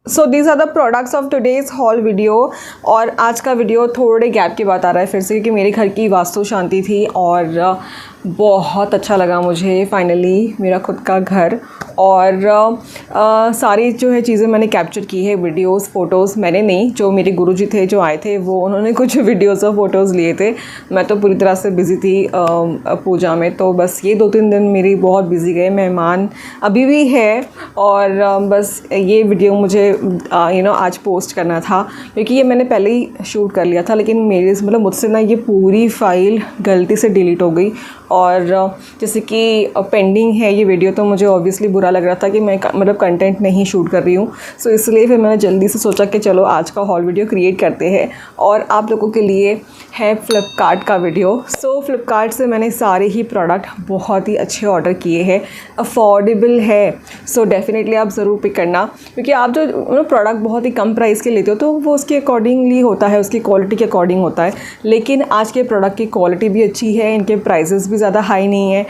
So these are the products of today's haul video. और आज का वीडियो थोड़े गैप के बाद आ रहा है फिर से, क्योंकि मेरे घर की वास्तु शांति थी और बहुत अच्छा लगा मुझे फाइनली मेरा खुद का घर। और सारी जो है चीज़ें मैंने कैप्चर की है, वीडियोस फ़ोटोज़ मैंने नहीं, जो मेरे गुरुजी थे जो आए थे वो उन्होंने कुछ वीडियोस और फ़ोटोज़ लिए थे। मैं तो पूरी तरह से बिज़ी थी पूजा में, तो बस ये 2-3 दिन मेरी बहुत बिज़ी गए। मेहमान अभी भी है और बस ये वीडियो मुझे आज पोस्ट करना था, क्योंकि ये मैंने पहले ही शूट कर लिया था, लेकिन मेरे मतलब मुझसे ना ये पूरी फ़ाइल गलती से डिलीट हो गई। और जैसे कि पेंडिंग है ये वीडियो, तो मुझे ऑब्वियसली बुरा लग रहा था कि मैं मतलब कंटेंट नहीं शूट कर रही हूँ। सो इसलिए फिर मैंने जल्दी से सोचा कि चलो आज का हॉल वीडियो क्रिएट करते हैं और आप लोगों के लिए है फ्लिपकार्ट का वीडियो। सो फ्लिपकार्ट से मैंने सारे ही प्रोडक्ट बहुत ही अच्छे ऑर्डर किए हैं, अफोर्डेबल है। सो डेफिनेटली आप ज़रूर पिक करना, क्योंकि आप जो प्रोडक्ट बहुत ही कम प्राइस के लेते हो तो वो उसके अकॉर्डिंगली होता है, उसकी क्वालिटी के अकॉर्डिंग होता है। लेकिन आज के प्रोडक्ट की क्वालिटी भी अच्छी है, इनके प्राइजेस भी ज़्यादा हाई नहीं है,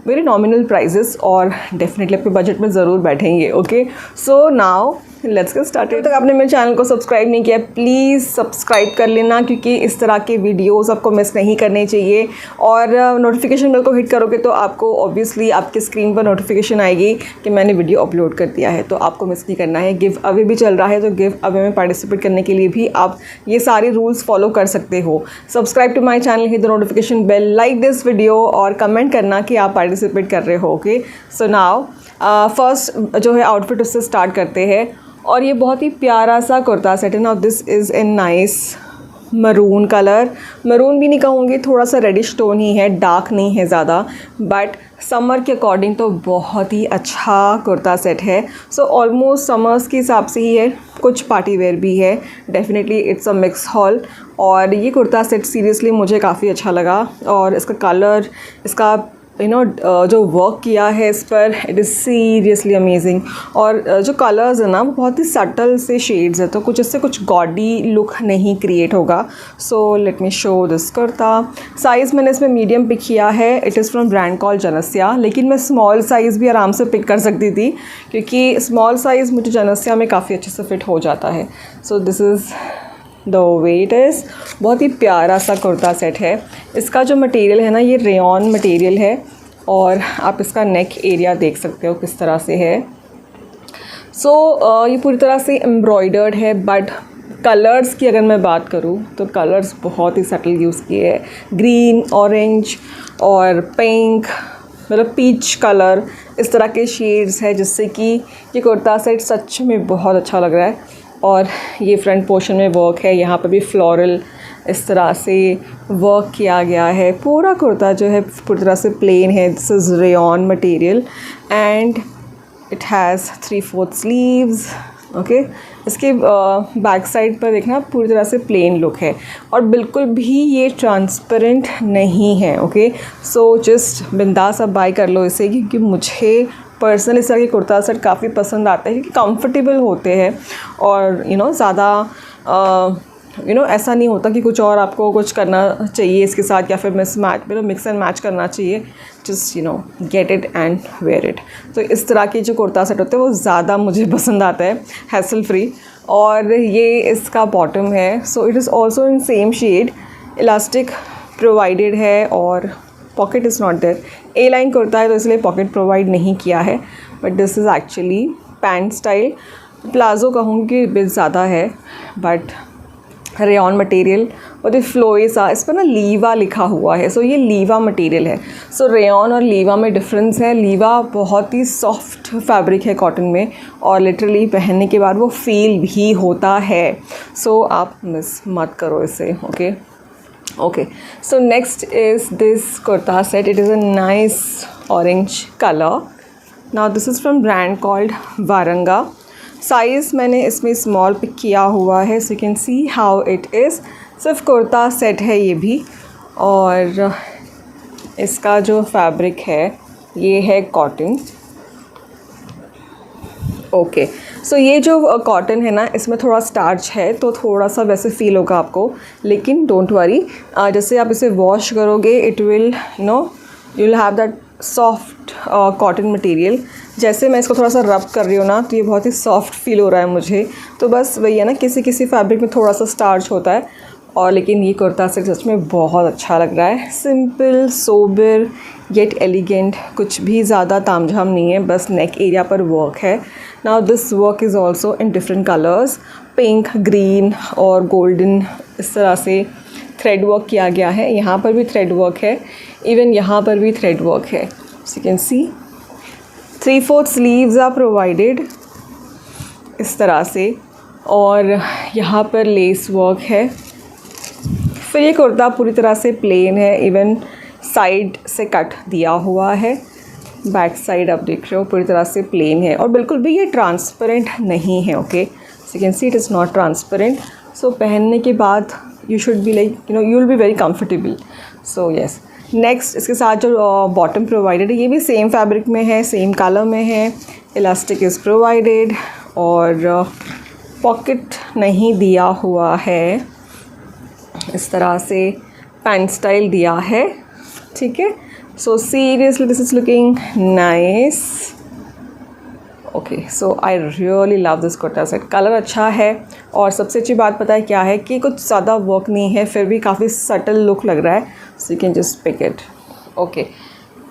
वेरी नॉमिनल प्राइजेस, और डेफिनेटली आपके बजट में ज़रूर बैठेंगे। Okay, so now let's get started. तक आपने मेरे चैनल को सब्सक्राइब नहीं किया, प्लीज़ सब्सक्राइब कर लेना, क्योंकि इस तरह के वीडियोस आपको मिस नहीं करने चाहिए। और नोटिफिकेशन बेल को हिट करोगे तो आपको ऑब्वियसली आपकी स्क्रीन पर नोटिफिकेशन आएगी कि मैंने वीडियो अपलोड कर दिया है, तो आपको मिस नहीं करना है। गिव अवे भी चल रहा है, तो गिव अवे में पार्टिसिपेट करने के लिए भी आप ये सारे रूल्स फॉलो कर सकते हो। Subscribe to my channel, hit the notification bell, like this video और कमेंट करना कि आप पार्टिसिपेट कर रहे हो। ओके, सो नाउ फर्स्ट जो है आउटफिट उससे स्टार्ट करते हैं। और ये बहुत ही प्यारा सा कुर्ता सेट है ना। This is a nice maroon colour, maroon भी नहीं कहूँगी, थोड़ा सा रेडिश टोन ही है, डार्क नहीं है ज़्यादा, बट समर के अकॉर्डिंग तो बहुत ही अच्छा कुर्ता सेट है। सो ऑलमोस्ट समर्स के हिसाब से ही है, कुछ पार्टी वेयर भी है, definitely it's a mix hall. और ये कुर्ता सेट सीरियसली मुझे काफ़ी अच्छा लगा, और इसका कलर, इसका जो वर्क किया है इस पर, इट इज़ सीरियसली अमेजिंग। और जो कलर्स है ना वो बहुत ही सटल से शेड्स है, तो कुछ इससे कुछ गॉडी लुक नहीं क्रिएट होगा। So let me show this kurta. Size मैंने इसमें मीडियम पिक किया है, it is from brand called Janasya, लेकिन मैं स्मॉल साइज़ भी आराम से पिक कर सकती थी, क्योंकि स्मॉल साइज़ मुझे जनस्या में काफ़ी अच्छे से फिट हो जाता है। So this is the weight is, बहुत ही प्यारा सा कुर्ता सेट है। इसका जो मटेरियल है ना ये रेयॉन मटेरियल है, और आप इसका नेक एरिया देख सकते हो किस तरह से है। सो ये पूरी तरह से एम्ब्रॉयडर्ड है, बट कलर्स की अगर मैं बात करूँ तो कलर्स बहुत ही सटल यूज़ किए हैं, ग्रीन, ऑरेंज और पिंक, मतलब पीच कलर, इस तरह के शेड्स है, जिससे कि ये कुर्ता सेट सच में बहुत अच्छा लग रहा है। और ये फ्रंट पोर्शन में वर्क है, यहाँ पर भी फ्लोरल इस तरह से वर्क किया गया है। पूरा कुर्ता जो है पूरी तरह से प्लेन है। This is rayon material and it has 3/4 sleeves. Okay, इसके बैक साइड पर देखना पूरी तरह से प्लेन लुक है, और बिल्कुल भी ये ट्रांसपेरेंट नहीं है। ओके, सो जस्ट बिंदास आप बाय कर लो इसे, क्योंकि मुझे पर्सनली इस तरह के कुर्ता सेट काफ़ी पसंद आते हैं, क्योंकि कंफर्टेबल होते हैं और ज़्यादा ऐसा नहीं होता कि कुछ और आपको कुछ करना चाहिए इसके साथ, या फिर मिक्स एंड मैच करना चाहिए। Just get it and wear it. तो इस तरह के जो कुर्ता सेट होते हैं वो ज़्यादा मुझे पसंद आता है, हैसल फ्री। और ये इसका बॉटम है, so it is also in same shade, elastic provided है और pocket is not there. A line kurta है तो इसलिए पॉकेट प्रोवाइड नहीं किया है, but this is actually pant style. Palazzo कहूँगी बिल ज़्यादा है, बट रेयॉन मटेरियल, और ये फ्लोई सा, इस पर ना लीवा लिखा हुआ है, सो ये लीवा मटेरियल है। सो रेयॉन और लीवा में डिफरेंस है। लीवा बहुत ही सॉफ्ट फैब्रिक है कॉटन में, और लिटरली पहनने के बाद वो फील भी होता है। सो आप मिस मत करो इसे। Okay, so next is this kurta set. It is a nice orange color. Now this is from brand called Varanga. Size मैंने इसमें स्मॉल पिक किया हुआ है, so you can see how it is. सिर्फ kurta set है ये भी, और इसका जो फैब्रिक है ये है कॉटन। ओके, सो ये जो कॉटन है ना इसमें थोड़ा स्टार्च है, तो थोड़ा सा वैसे फ़ील होगा आपको, लेकिन डोंट वरी, जैसे आप इसे वॉश करोगे it will you will have that soft cotton material. जैसे मैं इसको थोड़ा सा रब कर रही हूँ ना तो ये बहुत ही सॉफ्ट फील हो रहा है मुझे। तो बस वही है ना, किसी किसी फैब्रिक में थोड़ा सा स्टार्च होता है, और लेकिन ये कुर्ता सेट सच में बहुत अच्छा लग रहा है। सिंपल, सोबर येट एलिगेंट, कुछ भी ज़्यादा तामझाम नहीं है, बस नेक एरिया पर वर्क है। Now this work is also in different colours, pink, green और गोल्डन। इस तरह से थ्रेड वर्क किया गया है। यहाँ पर भी थ्रेड वर्क है, इवन यहाँ पर भी थ्रेड वर्क है। So you can see 3/4 sleeves are provided इस तरह से, और यहाँ पर लेस वर्क है। फिर ये कुर्ता पूरी तरह से प्लेन है, इवन साइड से कट दिया हुआ है। बैक साइड आप देख रहे हो पूरी तरह से प्लेन है, और बिल्कुल भी ये ट्रांसपेरेंट नहीं है। Okay, so you can see it is not transparent. So पहनने के बाद you should be like you will be very comfortable. So yes, next इसके साथ जो बॉटम प्रोवाइडेड है ये भी सेम फैब्रिक में है, सेम कलर में है। इलास्टिक इज़ प्रोवाइडेड, और पॉकेट नहीं दिया हुआ है। इस तरह से पैंट स्टाइल दिया है, ठीक है। So seriously this is looking nice. Okay, so I really love this kurta set. Colour अच्छा है, और सबसे अच्छी बात पता है क्या है कि कुछ ज़्यादा वर्क नहीं है, फिर भी काफ़ी सटल लुक लग रहा है। So you can just pick it. Okay,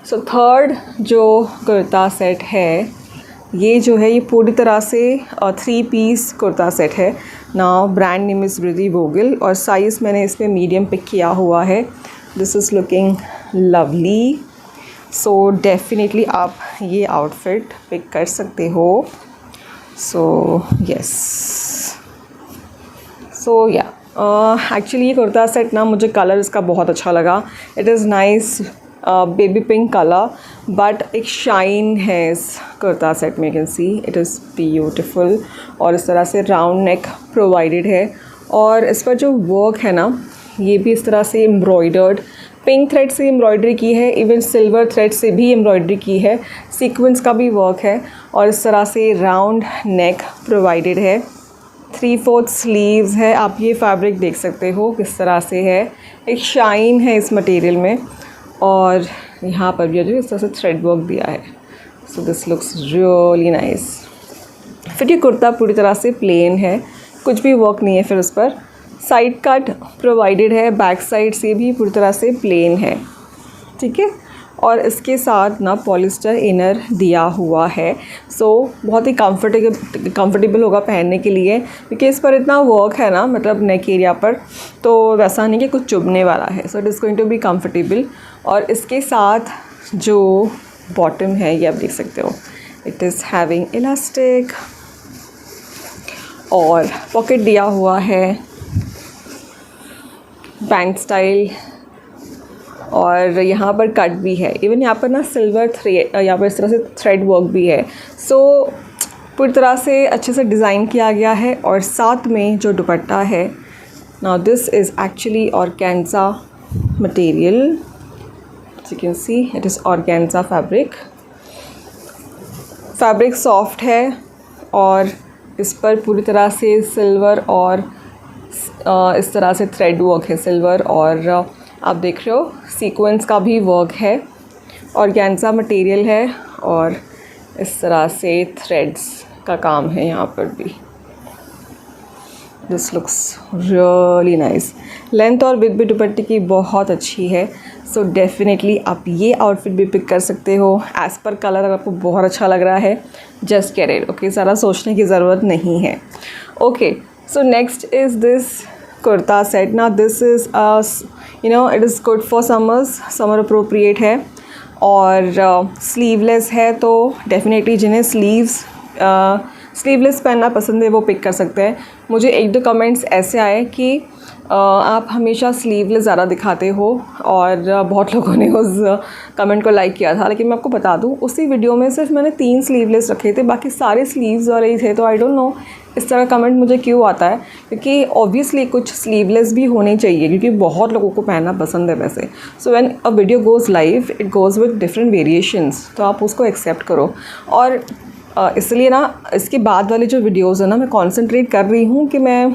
so third जो कुर्ता सेट है ये जो है ये पूरी तरह से 3 पीस कुर्ता सेट है। Now brand name is Vredevogel, और साइज़ मैंने इसमें मीडियम पिक किया हुआ है। This is looking lovely. So definitely आप ये आउटफिट पिक कर सकते हो। सो यस, सो या एक्चुअली ये कुर्ता सेट ना मुझे कलर इसका बहुत अच्छा लगा। It is nice baby pink colour, but एक शाइन है इस कुर्ता सेट में। Can see it is beautiful, और इस तरह से राउंड नेक प्रोवाइडेड है, और इस पर जो वर्क है ना ये भी इस तरह से एम्ब्रॉयडर्ड, पिंक थ्रेड से एम्ब्रॉयडरी की है, इवन सिल्वर थ्रेड से भी एम्ब्रॉयडरी की है, सीक्वेंस का भी वर्क है, और इस तरह से राउंड नेक प्रोवाइडेड है। 3/4 स्लीव्स है। आप ये फैब्रिक देख सकते हो किस तरह से है, एक शाइन है इस मटेरियल में, और यहाँ पर भी जो इस तरह से थ्रेड वर्क दिया है। So this looks really nice. फिर ये कुर्ता पूरी तरह से प्लेन है, कुछ भी वर्क नहीं है। फिर उस पर साइड कट प्रोवाइडेड है, बैक साइड से भी पूरी तरह से प्लेन है, ठीक है। और इसके साथ ना पॉलिस्टर इनर दिया हुआ है। सो बहुत ही कंफर्टेबल होगा पहनने के लिए, क्योंकि इस पर इतना वर्क है ना, मतलब नेक एरिया पर, तो वैसा नहीं कि कुछ चुभने वाला है। So it is going to be comfortable. और इसके साथ जो बॉटम है ये आप देख सकते हो, इट इज़ हैविंग इलास्टिक, और पॉकेट दिया हुआ है, पैंट स्टाइल, और यहाँ पर कट भी है। इवन यहाँ पर ना सिल्वर थ्रेड, यहाँ पर इस तरह से थ्रेड वर्क भी है। सो पूरी तरह से अच्छे से डिज़ाइन किया गया है। और साथ में जो दुपट्टा है, now this is actually organza material. You can see it is organza fabric. Fabric soft है, और इस पर पूरी तरह से सिल्वर और इस तरह से थ्रेड वर्क है, सिल्वर, और आप देख रहे हो सीक्वेंस का भी वर्क है, ऑर्गेन्जा मटेरियल है, और इस तरह से थ्रेड्स का काम है यहाँ पर भी। This looks really nice. Length और विड्थ भी दुपट्टे की बहुत अच्छी है। सो डेफिनेटली आप ये आउटफिट भी पिक कर सकते हो। एज़ पर कलर अगर आपको बहुत अच्छा लग रहा है, जस्ट गेट इट। ओके, ज़्यादा सोचने की ज़रूरत नहीं है। Okay, so next is this kurta set. ना this is it is good for summer appropriate है, और स्लीवलेस है। तो डेफिनेटली जिन्हें स्लीवलेस पहनना पसंद है वो पिक कर सकते हैं। मुझे 1-2 कमेंट्स ऐसे आए कि आप हमेशा स्लीवलेस ज़्यादा दिखाते हो, और बहुत लोगों ने उस कमेंट को लाइक किया था। लेकिन मैं आपको बता दूं, उसी वीडियो में सिर्फ मैंने 3 स्लीवलेस रखे थे, बाकी सारे स्लीव्स वाले ही थे। तो आई डोंट नो इस तरह कमेंट मुझे क्यों आता है, क्योंकि ऑब्वियसली कुछ स्लीवलेस भी होने चाहिए, क्योंकि बहुत लोगों को पहनना पसंद है वैसे। So when a video goes live it goes with different variations, तो आप उसको एक्सेप्ट करो। और इसलिए ना इसके बाद वाले जो वीडियोज़ है ना, मैं कॉन्सेंट्रेट कर रही हूँ कि मैं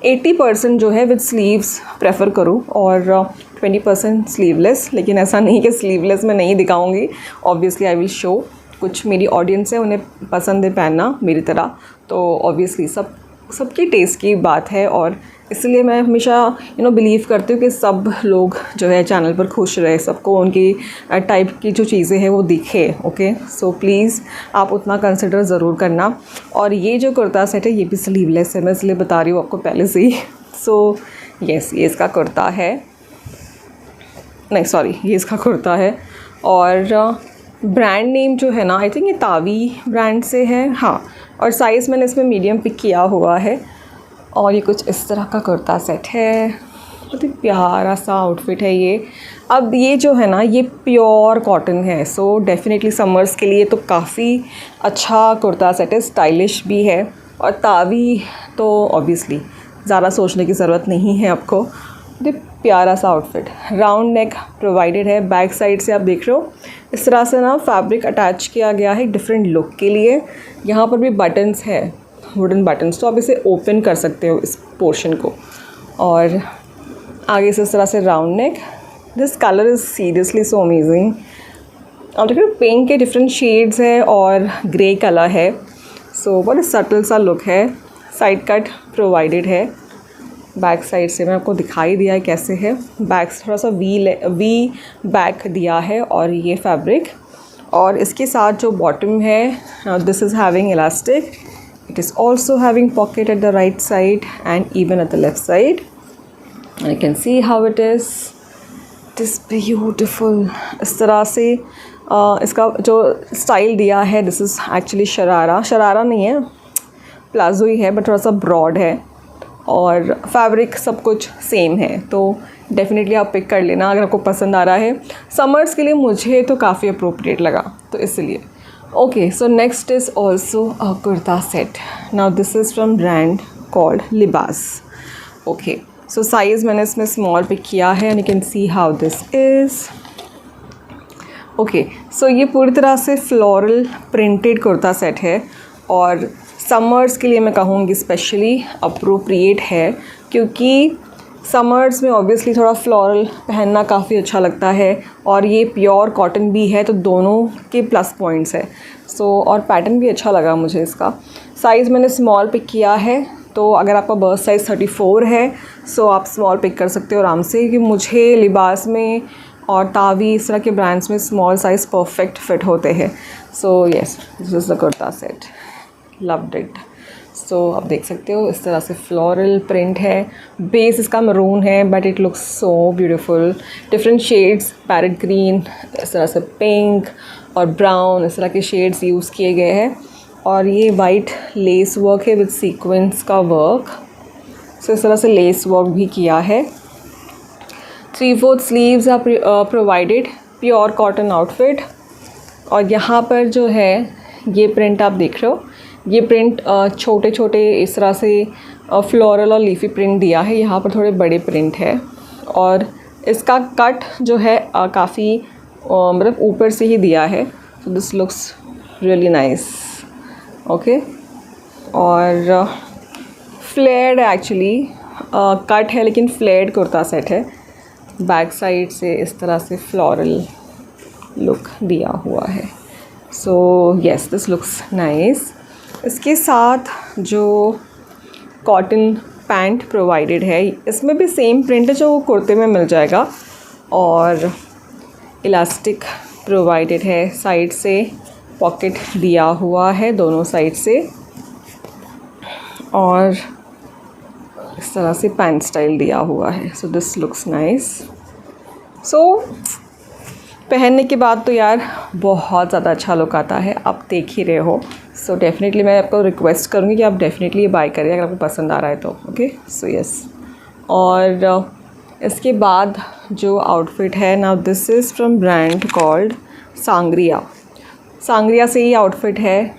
80% जो है विद स्लीव्स प्रेफर करूँ, और 20% स्लीवलेस, लेकिन ऐसा नहीं कि स्लीवलेस मैं नहीं दिखाऊंगी, ऑब्वियसली आई विल शो। कुछ मेरी ऑडियंस है उन्हें पसंद है पहनना मेरी तरह, तो ऑब्वियसली सबकी टेस्ट की बात है, और इसलिए मैं हमेशा बिलीव करती हूँ कि सब लोग जो है चैनल पर खुश रहे, सबको उनकी टाइप की जो चीज़ें हैं वो दिखे। ओके, सो प्लीज़ आप उतना कंसिडर ज़रूर करना। और ये जो कुर्ता सेट है ये भी स्लीवलेस है, मैं इसलिए बता रही हूँ आपको पहले से ही। सो यस, ये इसका कुर्ता है, नहीं सॉरी, ये इसका कुर्ता है। और ब्रांड नेम जो है ना, आई थिंक ये तावी ब्रांड से है, हाँ। और साइज़ मैंने इसमें मीडियम पिक किया हुआ है। और ये कुछ इस तरह का कुर्ता सेट है, बहुत ही प्यारा सा आउटफिट है ये। अब ये जो है ना ये प्योर कॉटन है, सो डेफिनेटली समर्स के लिए तो काफ़ी अच्छा कुर्ता सेट है, स्टाइलिश भी है। और तावी तो ऑब्वियसली ज़्यादा सोचने की ज़रूरत नहीं है आपको। ये प्यारा सा आउटफिट, राउंड नेक प्रोवाइडेड है। बैक साइड से आप देख रहे हो इस तरह से ना फैब्रिक अटैच किया गया है डिफरेंट लुक के लिए। यहाँ पर भी बटन्स है, वुडन बटन्स, तो आप इसे ओपन कर सकते हो इस पोर्शन को। और आगे से इस तरह से round neck. This colour is seriously so amazing. आप देख रहे हो पिंक के डिफरेंट शेड्स है और ग्रे कलर है, सो बहुत सटल सा लुक है। साइड कट प्रोवाइडेड है। बैक साइड से मैं आपको दिखाई दिया है कैसे है। बैक थोड़ा सा वी बैक दिया है और ये फैब्रिक। और इसके साथ जो बॉटम है, this is having elastic, it is also having pocket at the right side and even at the left side, and you can see how it is beautiful। इस तरह से इसका जो स्टाइल दिया है, दिस इज़ एक्चुअली शरारा नहीं है, palazzo ही है, बट थोड़ा सा ब्रॉड है और फैब्रिक सब कुछ सेम है, तो डेफिनेटली आप पिक कर लेना अगर आपको पसंद आ रहा है। समर्स के लिए मुझे तो काफ़ी अप्रोप्रिएट लगा, तो इसलिए। Okay, so next is also a kurta set. Now this is from brand called Libas. Okay, so size मैंने इसमें small पिक किया है and you can see how this is. Okay, so ये पूरी तरह से floral printed कुर्ता सेट है और समर्स के लिए मैं कहूँगी स्पेशली अप्रोप्रिएट है, क्योंकि समर्स में ऑब्वियसली थोड़ा फ्लोरल पहनना काफ़ी अच्छा लगता है और ये प्योर कॉटन भी है, तो दोनों के प्लस पॉइंट्स है। सो और पैटर्न भी अच्छा लगा मुझे इसका। साइज़ मैंने स्मॉल पिक किया है, तो अगर आपका बर्थ साइज़ 34 है सो आप स्मॉल पिक कर सकते हो आराम से, क्योंकि मुझे लिबास में और तावी इस तरह के ब्रांड्स में स्मॉल साइज़ परफेक्ट फिट होते हैं। So yes, this is the kurta set, loved it. So आप देख सकते हो इस तरह से फ्लोरल प्रिंट है। बेस इसका मरून है but it looks so beautiful. Different shades, parrot green, इस तरह से पिंक और ब्राउन, इस तरह के शेड्स यूज़ किए गए हैं। और ये वाइट लेस वर्क है विद सीक्वेंस का वर्क, सो इस तरह से लेस वर्क भी किया है। 3/4 sleeves are provided, pure cotton outfit. और यहाँ पर जो है ये प्रिंट आप देख रहे हो, ये प्रिंट छोटे छोटे इस तरह से फ्लोरल और लीफी प्रिंट दिया है, यहाँ पर थोड़े बड़े प्रिंट है। और इसका कट जो है काफ़ी मतलब ऊपर से ही दिया है, so this looks really nice. Okay, और फ्लेयर्ड एक्चुअली कट है लेकिन फ्लेयर्ड कुर्ता सेट है। बैक साइड से इस तरह से फ्लोरल लुक दिया हुआ है। सो येस, दिस लुक्स नाइस। इसके साथ जो कॉटन पैंट प्रोवाइडेड है, इसमें भी सेम प्रिंट है जो कुर्ते में मिल जाएगा, और इलास्टिक प्रोवाइडेड है। साइड से पॉकेट दिया हुआ है दोनों साइड से, और इस तरह से पैंट स्टाइल दिया हुआ है। So this looks nice. So पहनने के बाद तो यार बहुत ज़्यादा अच्छा लुक आता है, आप देख ही रहे हो। सो डेफिनेटली मैं आपको रिक्वेस्ट करूँगी कि आप डेफिनेटली ये बाय करिए अगर आपको पसंद आ रहा है तो। Okay, so yes. और इसके बाद जो आउटफिट है, now this is from brand called Sangria. Sangria से ये आउटफिट है,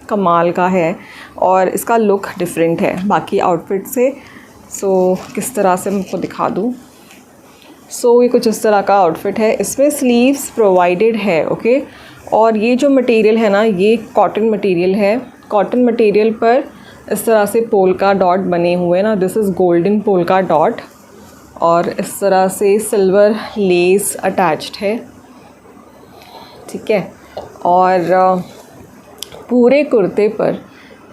कमाल का है और इसका लुक डिफरेंट है बाकी आउटफिट से। सो किस तरह से मैं आपको दिखा दूँ। सो ये कुछ इस तरह का आउटफिट है, इसमें स्लीव्स प्रोवाइडेड है। ओके, और ये जो मटेरियल है ना, ये कॉटन मटेरियल है। कॉटन मटेरियल पर इस तरह से पोल्का डॉट बने हुए ना, this is golden polka dot. और इस तरह से सिल्वर लेस अटैच्ड है, ठीक है। और पूरे कुर्ते पर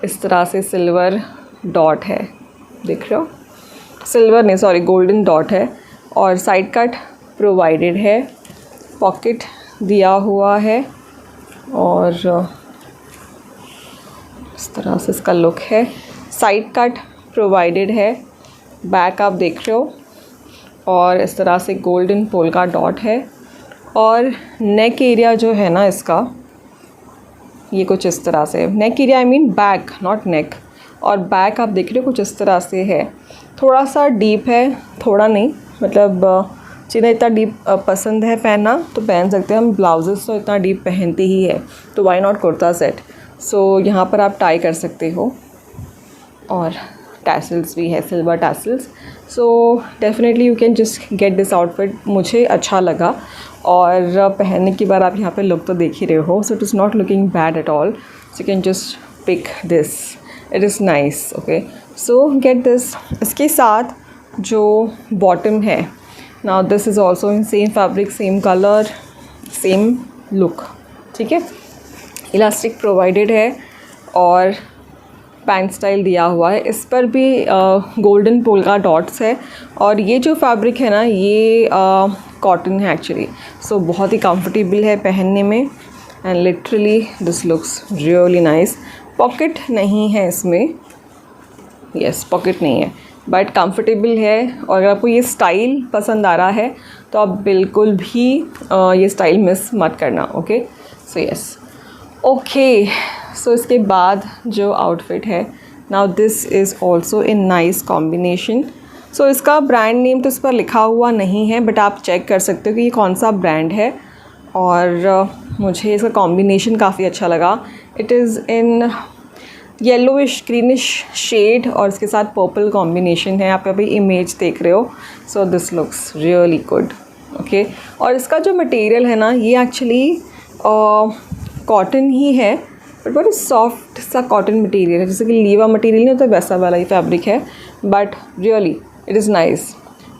इस तरह से सिल्वर डॉट है, देख रहे हो, सिल्वर नहीं सॉरी गोल्डन डॉट है। और साइड कट प्रोवाइडेड है, पॉकेट दिया हुआ है और इस तरह से इसका लुक है। साइड कट प्रोवाइडेड है, बैक आप देख रहे हो, और इस तरह से गोल्डन पोल्का डॉट है। और नेक एरिया जो है ना इसका, ये कुछ इस तरह से, neck area I mean back not neck, और बैक आप देख रहे हो कुछ इस तरह से है, थोड़ा सा डीप है, थोड़ा नहीं, मतलब जिन्हें इतना डीप पसंद है पहनना तो पहन सकते हैं। हम ब्लाउजेस तो इतना डीप पहनते ही है, तो वाई नॉट कुर्ता सेट। सो यहाँ पर आप टाई कर सकते हो, और टैसल्स भी है, silver tassels. So definitely you can just get this outfit, मुझे अच्छा लगा। और पहनने के बाद आप यहाँ पे लुक तो देख ही रहे हो, so it is not looking bad at all, so you can just pick this, it is nice. Okay, so get this. इसके साथ जो बॉटम है, now this is also in same fabric, same colour, same look, ठीक है। Elastic provided है और pant style दिया हुआ है, इस पर भी गोल्डन पोल्का डॉट्स है। और ये जो फैब्रिक है ना, ये कॉटन है एक्चुअली, सो बहुत ही कंफर्टेबल है पहनने में, and literally this looks really nice. Pocket नहीं है इसमें, यस पॉकेट नहीं है, बट कंफर्टेबल है। और अगर आपको ये स्टाइल पसंद आ रहा है तो आप बिल्कुल भी ये स्टाइल मिस मत करना। Okay, so yes, okay. So इसके बाद जो आउटफिट है, now this is also in nice combination. So इसका ब्रांड नेम तो इस पर लिखा हुआ नहीं है, बट आप चेक कर सकते हो कि ये कौन सा ब्रांड है। और मुझे इसका कॉम्बिनेशन काफ़ी अच्छा लगा। It is in yellowish greenish shade और इसके साथ पर्पल कॉम्बिनेशन है, आप अभी इमेज देख रहे हो। सो this looks really good, okay. और इसका जो मटेरियल है ना, ये एक्चुअली कॉटन ही है, बट बहुत सॉफ्ट सा कॉटन मटेरियल है, जैसे कि लीवा मटेरियल नहीं होता वैसा वाला ही फैब्रिक है, but really it is nice.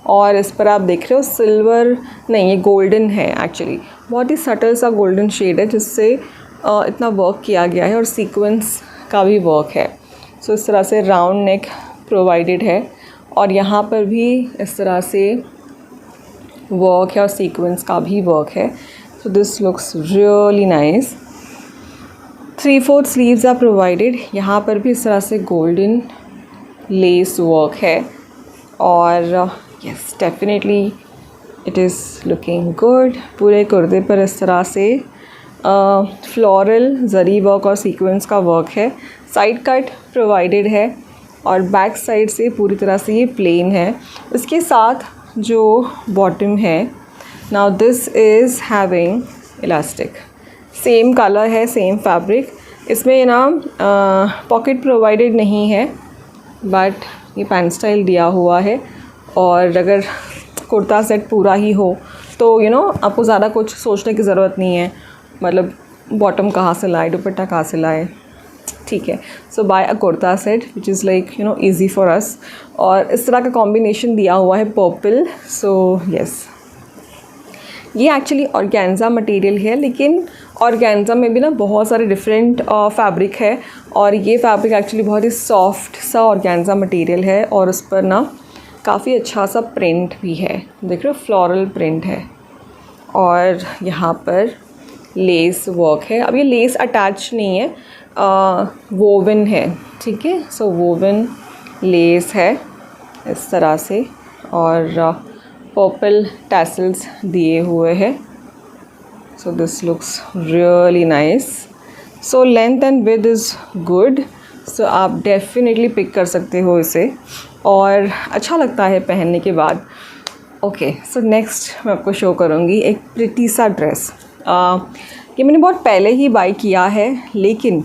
और इस पर आप देख रहे हो सिल्वर नहीं, ये गोल्डन है एक्चुअली, बहुत ही सटल सा गोल्डन शेड है जिससे इतना वर्क किया गया है, और सीक्वेंस का भी वर्क है। सो इस तरह से राउंड नेक प्रोवाइडेड है, और यहाँ पर भी इस तरह से वर्क है और सीक्वेंस का भी वर्क है। So this looks really nice. 3/4 sleeves are provided, यहाँ पर भी इस तरह से गोल्डन लेस वर्क है, और yes definitely it is looking good. पूरे कुर्ते पर इस तरह से फ्लोरल जरी वर्क और सीक्वेंस का वर्क है। साइड कट प्रोवाइडेड है, और बैक साइड से पूरी तरह से ये प्लेन है। इसके साथ जो बॉटम है, now this is having elastic, same colour है, सेम फैब्रिक। इसमें ना पॉकेट प्रोवाइडेड नहीं है, बट ये पैंट स्टाइल दिया हुआ है। और अगर कुर्ता सेट पूरा ही हो तो आपको ज़्यादा कुछ सोचने की ज़रूरत नहीं है, मतलब बॉटम कहाँ से लाए, दुपट्टा कहाँ से लाए, ठीक है। So buy a kurta set which is like easy for us. और इस तरह का कॉम्बिनेशन दिया हुआ है पर्पल। सो यस, ये एक्चुअली ऑर्गेन्जा मटेरियल है, लेकिन ऑर्गेन्जा में भी ना बहुत सारे डिफरेंट फैब्रिक है, और ये फैब्रिक एक्चुअली बहुत ही सॉफ्ट सा ऑर्गेन्जा मटेरियल है, और उस पर ना काफ़ी अच्छा सा प्रिंट भी है, देख रहे हो फ्लोरल प्रिंट है, और यहाँ पर लेस वर्क है। अब ये लेस अटैच नहीं है, वोवन है, ठीक है। सो वोवन लेस है इस तरह से, और पर्पल टैसल्स दिए हुए हैं। So this looks really nice. So length and width is good, so आप डेफिनेटली पिक कर सकते हो इसे, और अच्छा लगता है पहनने के बाद। ओके, सो नेक्स्ट मैं आपको शो करूँगी एक प्रिटी सा ड्रेस। ये मैंने बहुत पहले ही बाय किया है, लेकिन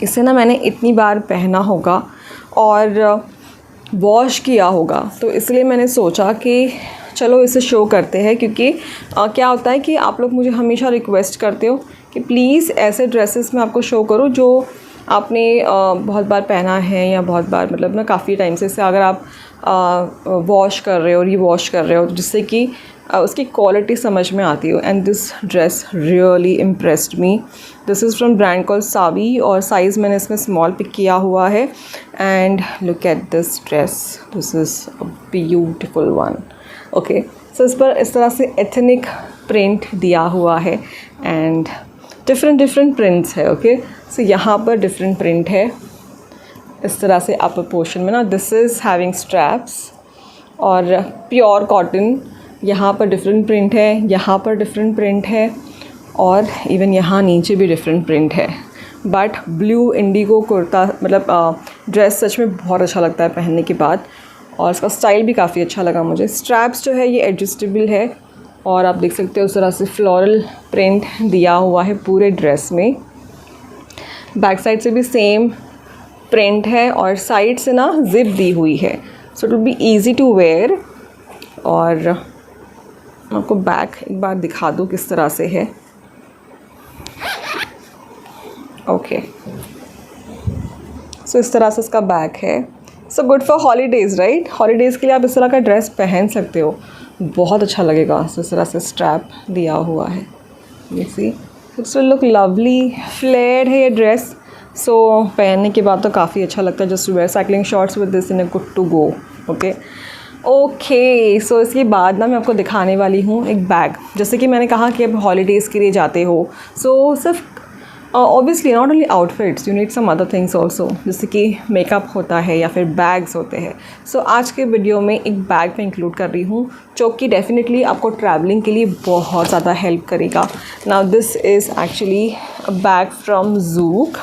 इसे ना मैंने इतनी बार पहना होगा और वॉश किया होगा, तो इसलिए मैंने सोचा कि चलो इसे शो करते हैं। क्योंकि क्या होता है कि आप लोग मुझे हमेशा रिक्वेस्ट करते हो कि प्लीज़ ऐसे ड्रेसेस मैं आपको शो करूँ जो आपने बहुत बार पहना है या बहुत बार मतलब ना काफ़ी टाइम से अगर आप वॉश कर रहे हो, रीवॉश कर रहे हो, जिससे कि उसकी क्वालिटी समझ में आती हो। And this dress really impressed me. This is from brand called Saavi और साइज़ मैंने इसमें स्मॉल पिक किया हुआ है। And look at this dress, this is a beautiful one. Okay, so इस पर इस तरह से एथनिक प्रिंट दिया हुआ है एंड डिफरेंट प्रिंट्स है। ओके, सो यहाँ पर डिफरेंट प्रिंट है इस तरह से अपर पोर्शन में ना। दिस इज़ हैविंग स्ट्रैप्स और प्योर कॉटन। यहाँ पर डिफरेंट प्रिंट है, यहाँ पर डिफरेंट प्रिंट है और इवन यहाँ नीचे भी डिफरेंट प्रिंट है। बट ब्लू इंडिगो कुर्ता मतलब ड्रेस सच में बहुत अच्छा लगता है पहनने के बाद और इसका स्टाइल भी काफ़ी अच्छा लगा मुझे। स्ट्रैप्स जो है ये एडजस्टेबल है और आप देख सकते हो उस तरह से फ्लोरल प्रिंट दिया हुआ है पूरे ड्रेस में। बैक साइड से भी सेम प्रिंट है और साइड से ना जिप दी हुई है, so it will be easy to wear. और आपको बैक एक बार दिखा दूँ किस तरह से है। ओके, सो इस तरह से इसका बैक है। So good for holidays, right? Holidays के लिए आप इस तरह का ड्रेस पहन सकते हो, बहुत अच्छा लगेगा। सो इस तरह से स्ट्रैप दिया हुआ है, you see it's will look lovely. Flared है ये ड्रेस, सो पहनने के बाद तो काफ़ी अच्छा लगता है। Just wear cycling shorts with this in a good to go. Okay, so इसके बाद ना मैं आपको दिखाने वाली हूँ एक बैग। जैसे कि मैंने कहा कि अब हॉलीडेज़ के लिए जाते हो, सो सिर्फ obviously not only outfits, you need some other things also, जैसे कि मेकअप होता है या फिर बैग्स होते हैं। सो आज के वीडियो में एक बैग मैं इंक्लूड कर रही हूँ जो कि डेफिनेटली आपको ट्रैवलिंग के लिए बहुत ज़्यादा हेल्प करेगा। Now this is actually a bag from Zouk.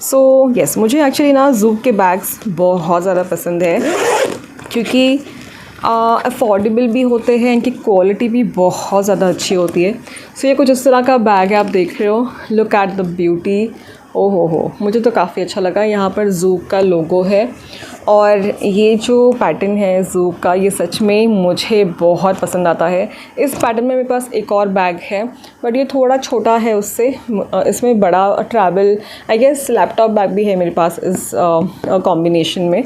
So yes, मुझे एक्चुअली ना ज़ूक के बैग्स बहुत ज़्यादा पसंद है क्योंकि अफोर्डेबल भी होते हैं, इनकी क्वालिटी भी बहुत ज़्यादा अच्छी होती है। सो ये कुछ इस तरह का बैग है, आप देख रहे हो। लुक एट द ब्यूटी, ओ हो, मुझे तो काफ़ी अच्छा लगा। यहाँ पर ज़ूक का लोगो है और ये जो पैटर्न है ज़ूक का, ये सच में मुझे बहुत पसंद आता है। इस पैटर्न में मेरे पास एक और बैग है बट ये थोड़ा छोटा है उससे। इसमें बड़ा travel I guess laptop bag भी है मेरे पास इस कॉम्बिनेशन में।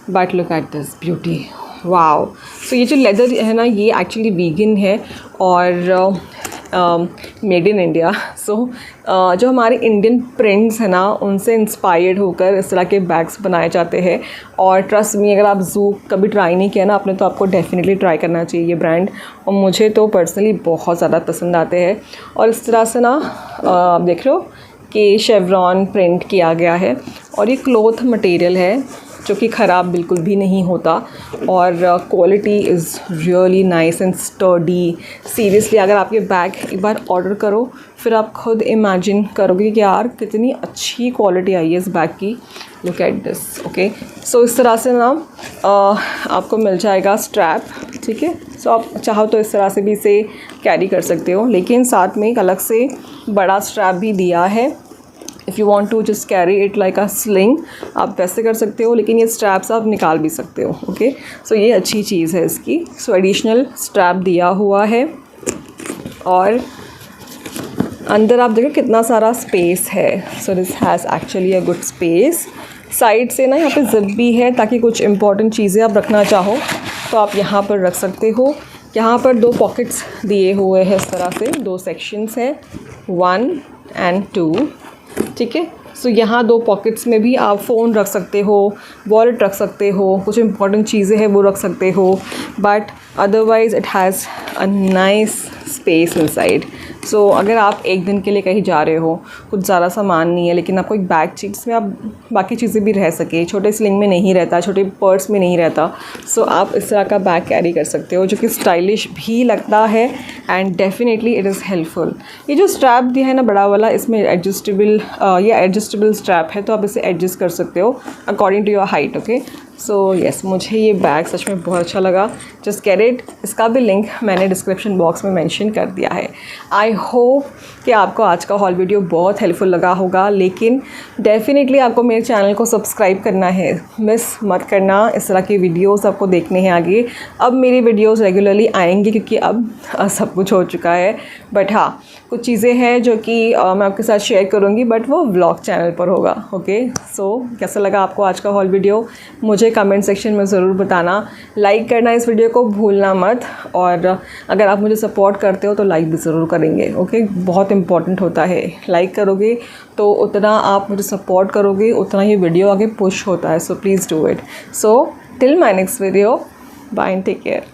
But look at this beauty, wow. So ये जो लेदर है ना, ये एक्चुअली वीगन है और मेड इन इंडिया। सो जो हमारे इंडियन प्रिंट्स हैं ना, उनसे इंस्पायर्ड होकर इस तरह के बैग्स बनाए जाते हैं। और ट्रस्ट मी, अगर आप ज़ूक कभी ट्राई नहीं किया ना आपने, तो आपको डेफिनेटली ट्राई करना चाहिए ये ब्रांड। और मुझे तो पर्सनली बहुत ज़्यादा पसंद आते हैं। और इस तरह से ना आप देख रहे हो कि शेवरॉन प्रिंट किया गया है और ये क्लॉथ मटेरियल है जो कि ख़राब बिल्कुल भी नहीं होता और quality is really nice and sturdy. Seriously अगर आप ये बैग एक बार ऑर्डर करो, फिर आप खुद इमेजिन करोगे कि यार कितनी अच्छी क्वालिटी आई है इस बैग की। Look at this. Okay, so इस तरह से ना आपको मिल जाएगा स्ट्रैप, ठीक है। सो आप चाहो तो इस तरह से भी इसे कैरी कर सकते हो, लेकिन साथ में एक अलग से बड़ा स्ट्रैप भी दिया है। If you want to just carry it like a sling, आप वैसे कर सकते हो, लेकिन ये स्ट्रैप्स आप निकाल भी सकते हो। ओके, सो ये अच्छी चीज़ है इसकी। सो एडिशनल स्ट्रैप दिया हुआ है और अंदर आप देखो कितना सारा स्पेस है। So this has actually a good space. Side से ना यहाँ पे जिप भी है ताकि कुछ इंपॉर्टेंट चीज़ें आप रखना चाहो तो आप यहाँ पर रख सकते हो। यहाँ पर 2 पॉकेट्स दिए हुए हैं इस तरह से, 2 सेक्शंस हैं, 1 and 2, ठीक है। सो यहाँ 2 पॉकेट्स में भी आप फ़ोन रख सकते हो, वॉलेट रख सकते हो, कुछ इंपॉर्टेंट चीज़ें हैं वो रख सकते हो, but otherwise it has a nice space inside. So अगर आप एक दिन के लिए कहीं जा रहे हो, कुछ ज़्यादा सामान नहीं है, लेकिन आपको एक बैग चाहिए जिसमें आप बाकी चीज़ें भी रह सके, छोटे स्लिंग में नहीं रहता, छोटे पर्स में नहीं रहता, सो आप इस तरह का बैग कैरी कर सकते हो जो कि स्टाइलिश भी लगता है and definitely it is helpful. ये जो स्ट्रैप दिया है ना बड़ा वाला, इसमें एडजस्टेबल स्ट्रैप है, तो आप इसे एडजस्ट कर सकते हो according to your height. Okay, so yes, मुझे ये बैग सच में बहुत अच्छा लगा। Just get it. इसका भी लिंक मैंने डिस्क्रिप्शन बॉक्स में मेंशन कर दिया है। आई होप कि आपको आज का हॉल वीडियो बहुत हेल्पफुल लगा होगा, लेकिन डेफिनेटली आपको मेरे चैनल को सब्सक्राइब करना है, मिस मत करना। इस तरह की वीडियोस आपको देखने हैं आगे। अब मेरी वीडियोस रेगुलरली आएंगी क्योंकि अब सब कुछ हो चुका है। बट हाँ, कुछ चीज़ें हैं जो कि मैं आपके साथ शेयर करूँगी, बट वो व्लॉग चैनल पर होगा। ओके, सो कैसा लगा आपको आज का हॉल वीडियो मुझे कमेंट सेक्शन में ज़रूर बताना। लाइक करना इस वीडियो को भूलना मत, और अगर आप मुझे सपोर्ट करते हो तो लाइक भी ज़रूर करेंगे। ओके, बहुत इंपॉर्टेंट होता है। लाइक करोगे तो उतना आप मुझे सपोर्ट करोगे, उतना ही वीडियो आगे पुश होता है। So please do it. So till my next video, bye and take care.